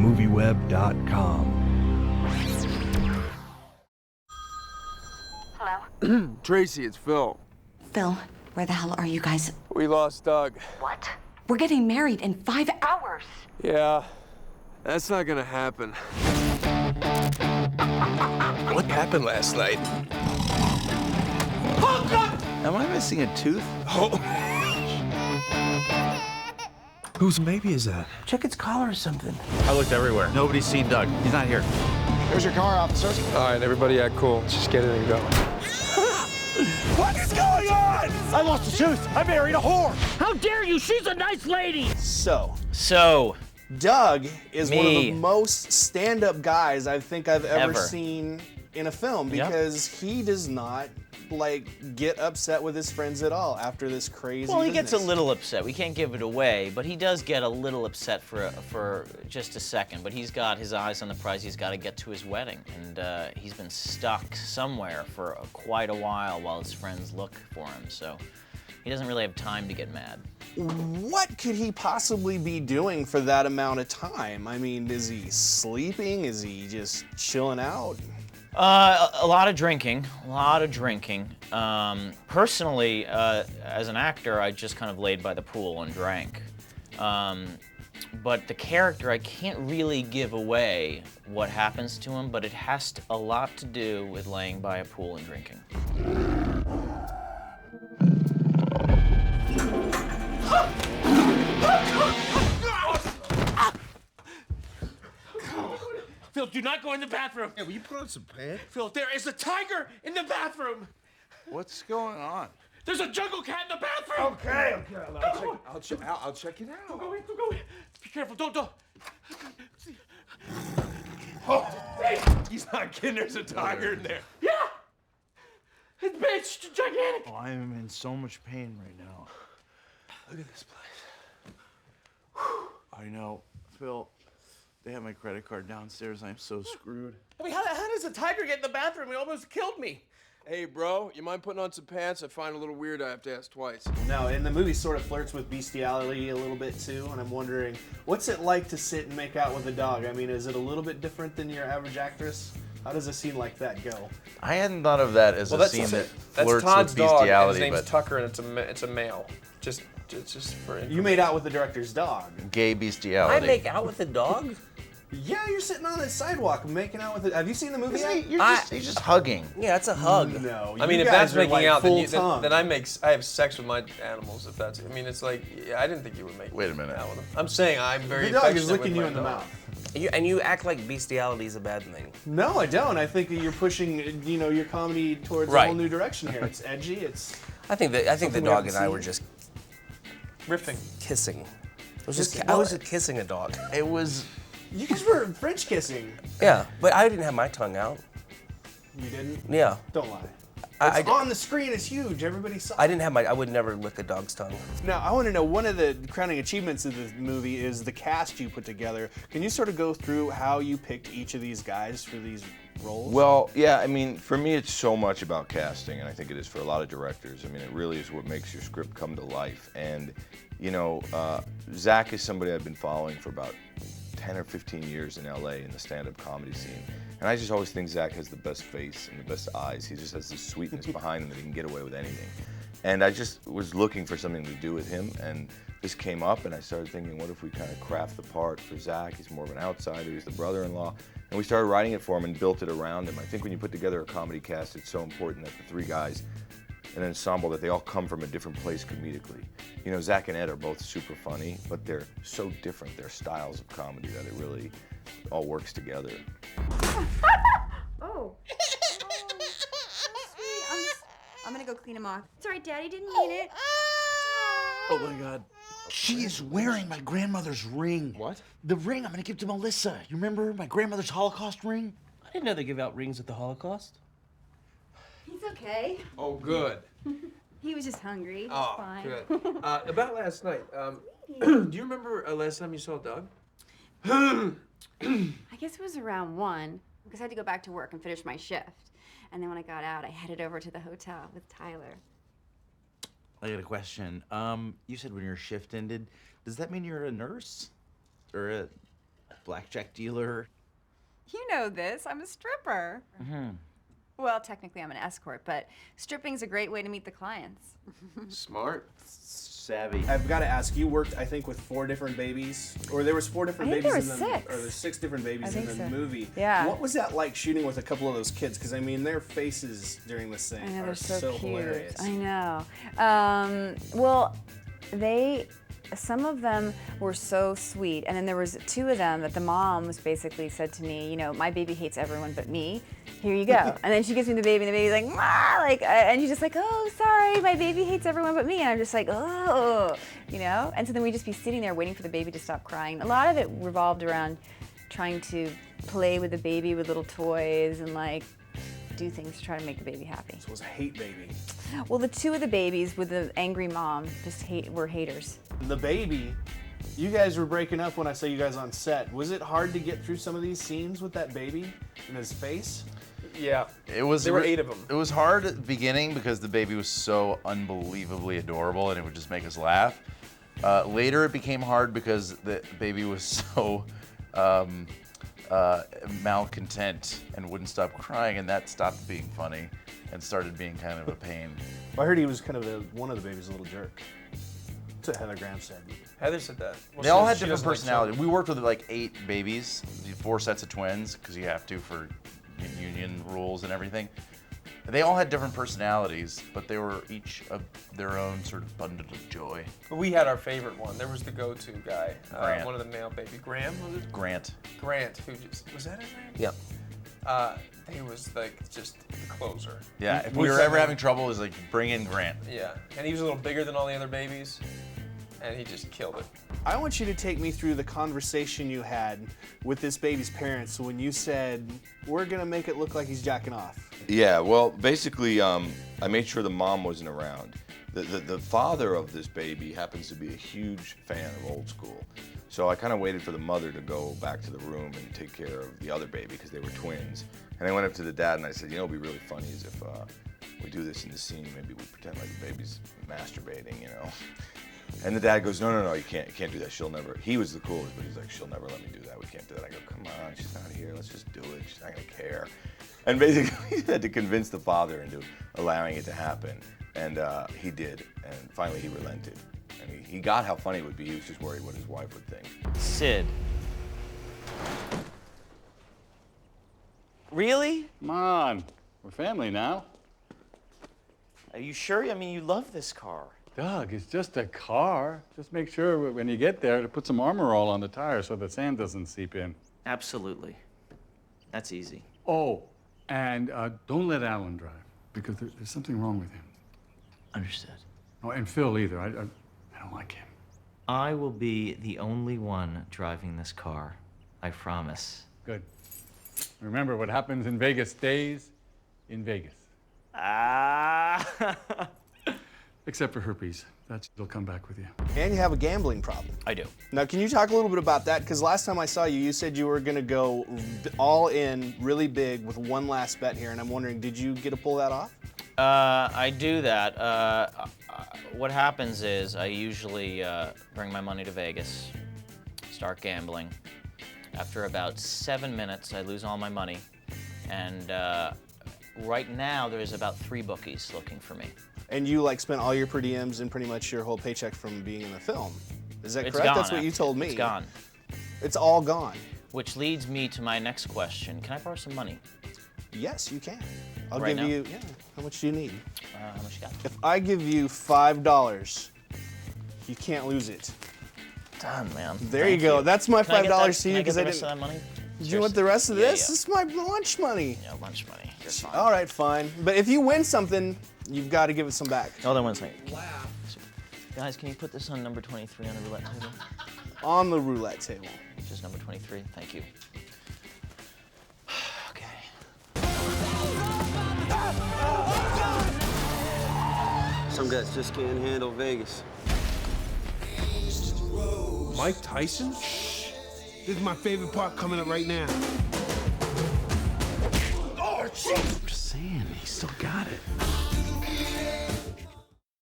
MovieWeb.com. Hello? Tracy, it's Phil. Phil, where the hell are you guys? We lost Doug. What? We're getting married in 5 hours. Yeah, that's not gonna happen. What happened last night? Oh, God! Am I missing a tooth? Oh. Whose baby is that? Check its collar or something. I looked everywhere. Nobody's seen Doug. He's not here. There's your car, officers. All right, everybody act cool. Let's just get it and go. What is going on? I lost a tooth. I married a whore. How dare you? She's a nice lady. So, Doug is one of the most stand-up guys I think I've ever seen in a film because he does not get upset with his friends at all after this crazy Well, he business. gets a little upset. We can't give it away, but he does get a little upset for just a second. But he's got his eyes on the prize. He's got to get to his wedding, and he's been stuck somewhere for quite a while his friends look for him. So he doesn't really have time to get mad. What could he possibly be doing for that amount of time? I mean, is he sleeping? Is he just chilling out? A lot of drinking. Personally, as an actor, I just kind of laid by the pool and drank. But the character, I can't really give away what happens to him, but it has a lot to do with laying by a pool and drinking. Phil, do not go in the bathroom. Hey, will you put on some pants? Phil, there is a tiger in the bathroom. What's going on? There's a jungle cat in the bathroom. Okay. I'll check it out. Don't go in. Be careful. Don't. Oh, he's not kidding. There's a tiger in there. Yeah. It's big, gigantic. Oh, I am in so much pain right now. Look at this place. I know, Phil. They have my credit card downstairs. I'm so screwed. I mean, how does a tiger get in the bathroom? It almost killed me. Hey, bro, you mind putting on some pants? I find it a little weird I have to ask twice. No, and the movie sort of flirts with bestiality a little bit too, and I'm wondering, what's it like to sit and make out with a dog? I mean, is it a little bit different than your average actress? How does a scene like that go? I hadn't thought of that as a scene that flirts Todd's with bestiality, dog, and his name's but Tucker, and it's a male. Just for You made out with the director's dog. gay bestiality. I make out with a dog? Yeah, you're sitting on the sidewalk making out with it. Have you seen the movie yet? You're just hugging. Yeah, that's a hug. No. I mean, you if guys that's are making like out, full then tongue. I have sex with my animals. If that's, I mean, it's like, yeah, I didn't think you would make. Wait a minute. Out with them. I'm saying I'm very. The dog is affectionate licking with you in my the dog. mouth. And you act like bestiality is a bad thing. No, I don't. I think that you're pushing, your comedy towards a whole new direction here. It's edgy. It's. I think the Something we dog haven't and I seen. were just Riffing. kissing. I was just kissing a dog. It was. You guys were French kissing. Yeah, but I didn't have my tongue out. You didn't? Yeah. Don't lie. I It's on the screen. It's huge. Everybody saw. I didn't have I would never lick a dog's tongue. Now, I want to know, one of the crowning achievements of this movie is the cast you put together. Can you sort of go through how you picked each of these guys for these roles? Well, yeah, I mean, for me, it's so much about casting, and I think it is for a lot of directors. I mean, it really is what makes your script come to life. And, Zach is somebody I've been following for about 10 or 15 years in LA in the stand-up comedy scene. And I just always think Zach has the best face and the best eyes. He just has this sweetness behind him that he can get away with anything. And I just was looking for something to do with him, and this came up, and I started thinking, what if we kind of craft the part for Zach? He's more of an outsider, he's the brother-in-law. And we started writing it for him and built it around him. I think when you put together a comedy cast, it's so important that the three guys, an ensemble, that they all come from a different place comedically. Zach and Ed are both super funny, but they're so different, their styles of comedy, that it really all works together. Oh. I'm gonna go clean him off. Sorry, Daddy didn't mean it. Oh my God. She is wearing my grandmother's ring. What? The ring I'm gonna give to Melissa. You remember my grandmother's Holocaust ring? I didn't know they give out rings at the Holocaust. He's okay. Oh, good. He was just hungry. It's Oh, fine. good. About last night, do you remember last time you saw Doug? I guess it was around 1 because I had to go back to work and finish my shift. And then when I got out, I headed over to the hotel with Tyler. I got a question. You said when your shift ended, does that mean you're a nurse? Or blackjack dealer. You know this. I'm a stripper. Well, technically I'm an escort, but stripping's a great way to meet the clients. Smart. Savvy. I've got to ask, you worked, I think, with 4 different babies? Or there was 4 different I think babies there in the... was 6. Or there's 6 different babies I in the think so. movie. Yeah. What was that like shooting with a couple of those kids? Because, I mean, their faces during this thing I know, are they're so cute. hilarious. I know. Well, some of them were so sweet, and then there was 2 of them that the moms basically said to me, you know, my baby hates everyone but me. Here you go. And then she gives me the baby, and the baby's like, "Ma!" And you're just like, oh, sorry, my baby hates everyone but me. And I'm just like, oh, you know? And so then we'd just be sitting there waiting for the baby to stop crying. A lot of it revolved around trying to play with the baby with little toys and like do things to try to make the baby happy. So it was a hate baby. Well, the 2 of the babies with the angry mom were haters. The baby, you guys were breaking up when I saw you guys on set. Was it hard to get through some of these scenes with that baby and his face? Yeah. It was. There were 8 of them. It was hard at the beginning because the baby was so unbelievably adorable and it would just make us laugh. Later it became hard because the baby was so malcontent and wouldn't stop crying, and that stopped being funny and started being kind of a pain. Well, I heard he was kind of one of the babies, a little jerk. That's what Heather Graham said. Heather said that. Well, They all had she different doesn't like personalities. We worked with like 8 babies, 4 sets of twins, because you have to for union rules and everything. They all had different personalities, but they were each of their own sort of bundle of joy. But we had our favorite one. There was the go-to guy, Grant. one of the male baby. Graham, was it? Grant. Grant, who just, was that his name? Yep. He was like just the closer. Yeah, if we were ever having trouble, it was like, bring in Grant. Yeah, and he was a little bigger than all the other babies, and he just killed it. I want you to take me through the conversation you had with this baby's parents when you said, we're gonna make it look like he's jacking off. Yeah, well, basically, I made sure the mom wasn't around. The father of this baby happens to be a huge fan of old school. So I kind of waited for the mother to go back to the room and take care of the other baby because they were twins. And I went up to the dad and I said, you know, it'd be really funny is if we do this in the scene, maybe we pretend like the baby's masturbating, you know. And the dad goes, no, you can't do that. She'll never, he was the coolest, but he's like, she'll never let me do that. We can't do that. I go, come on, she's not here. Let's just do it. She's not gonna care. And basically he had to convince the father into allowing it to happen. And he did. And finally he relented. And he got how funny it would be. He was just worried what his wife would think. Sid. Really? Come on, we're family now. Are you sure? I mean, you love this car. Doug, it's just a car. Just make sure when you get there to put some armor all on the tires so the sand doesn't seep in. Absolutely. That's easy. Oh, and don't let Alan drive because there's something wrong with him. Understood. Oh, and Phil either. I don't like him. I will be the only one driving this car. I promise. Good. Remember, what happens in Vegas stays in Vegas. Ah. Except for herpes. They'll come back with you. And you have a gambling problem. I do. Now, can you talk a little bit about that? Because last time I saw you, you said you were going to go all in really big with one last bet here, and I'm wondering, did you get to pull that off? I do that. What happens is I usually bring my money to Vegas, start gambling. After about 7 minutes, I lose all my money. And right now, there's about 3 bookies looking for me. And you like spent all your per diems and pretty much your whole paycheck from being in the film. Is that It's correct? gone, That's what you told me. It's gone. It's all gone. Which leads me to my next question. Can I borrow some money? Yes, you can. I'll Right give now? you, yeah. How much do you need? How much you got? If I give you $5, you can't lose it. Done, man. There you go. That's my $5 to you because I didn't. Can I get the rest of that money? Do you want the rest of Yeah, this? yeah. This is my lunch money. Yeah, lunch money. You're fine. All right, fine. But if you win something, you've got to give it some back. Hold on 1 second. Guys, can you put this on number 23 on the roulette table? On the roulette table. Just number 23. Thank you. Okay. Some guys just can't handle Vegas. Mike Tyson? This is my favorite part coming up right now. Oh, jeez! I'm just saying, he still got it.